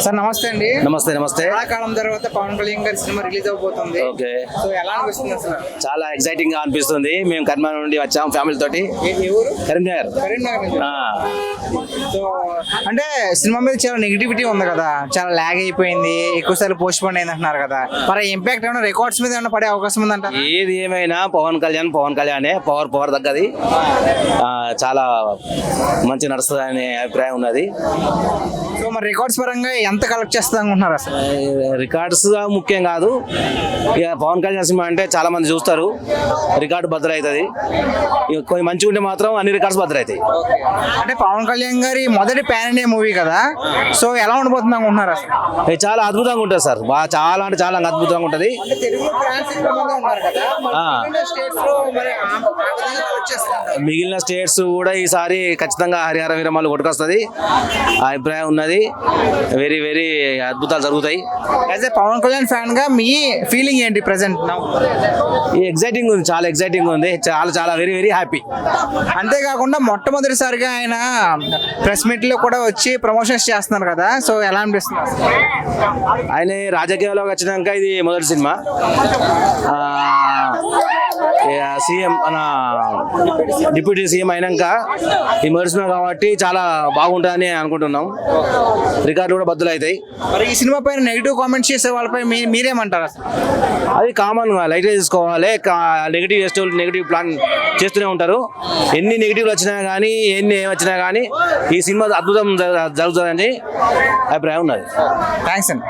Sir నమస్తే అండి. నమస్తే నమస్తే. చాలా కాలం తర్వాత పవన్ కళ్యాణ్ గారి సినిమా రిలీజ్ అవబోతుంది. ఓకే, సో ఎలా అనిపిస్తుంది అసలు? చాలా ఎక్సైటింగ్ గా అనిపిస్తుంది. మేము కరీంనగర్ నుండి వచ్చాం ఫ్యామిలీ తోటి. ఏ ఊరు? కరీంనగర్. కరీంనగర్ నుంచి. సో అంటే సినిమా మీద చాలా నెగిటివిటీ ఉంది కదా, చాలా లాగ్ అయిపోయింది, ఎక్కువసార్లు పోస్ట్ పోన్ అయింది అంటున్నారు కదా. మరి ఇంపాక్ట్ ఏమైనా రికార్డ్స్ మీద ఏమైనా పడే అవకాశం ఉందంట? ఏది ఏమైనా పవన్ కళ్యాణే పవర్ తగ్గది. చాలా మంచి నడుస్తుంది అనే అభిప్రాయం ఉన్నది. సో మరి రికార్డ్స్ పరంగా ఎంత కలెక్ట్ చేస్తుంది అనుకుంటున్నారు అసలు? రికార్డ్స్ ముఖ్యం కాదు, ఇక పవన్ కళ్యాణ్ సినిమా అంటే చాలా మంది చూస్తారు, రికార్డు బద్దలవుతుంది. ఇక కొన్ని మంచిగా ఉంటే మాత్రం అన్ని రికార్డ్స్ బద్దలవుతాయి. అంటే పవన్ కళ్యాణ్ గారి మొదటి పాన్ ఇండియా మూవీ కదా, సో ఎలా ఉండబోతుంది అనుకుంటున్నారు అసలు? ఇది చాలా అద్భుతంగా ఉంటుంది సార్, బాగా చాలా అంటే చాలా అద్భుతంగా ఉంటుంది. మిగిలిన స్టేట్స్ కూడా ఈసారి ఖచ్చితంగా హరిహర వీరమల్లు కొట్టుకొస్తుంది అభిప్రాయం ఉన్నది. వెరీ వెరీ అద్భుతాలు జరుగుతాయి. As a Pawan Kalyan fan గా మీ ఫీలింగ్ ఏంటి ప్రెసెంట్? ఈ ఎగ్జైటింగ్ ఉంది, చాలా ఎగ్జైటింగ్ ఉంది, చాలా చాలా వెరీ వెరీ హ్యాపీ. అంతేకాకుండా మొట్టమొదటిసారిగా ఆయన ప్రెస్ మీట్ లో కూడా వచ్చి ప్రమోషన్స్ చేస్తున్నారు కదా, సో ఎలా అనిపిస్తుంది? ఆయన రాజకీయాల్లోకి వచ్చినాక ఇది మొదటి సినిమా. సీఎం మన డిప్యూటీ సీఎం అయినాక ఈ మొదటి సినిమా కాబట్టి చాలా బాగుంటుందని అనుకుంటున్నాం. రికార్డులు కూడా బద్దలు అవుతాయి. మరి ఈ సినిమా పైన నెగిటివ్ కామెంట్స్ చేసే వాళ్ళపై మీరేమంటారు అసలు? అది కామన్, లైట్గా తీసుకోవాలి. నెగిటివ్ ప్లాన్ చేస్తూనే ఉంటారు. ఎన్ని నెగిటివ్లు వచ్చినా కానీ ఎన్ని వచ్చినా కానీ ఈ సినిమా అద్భుతం జరుగుతుందని అభిప్రాయం ఉన్నది. థ్యాంక్స్ అండి.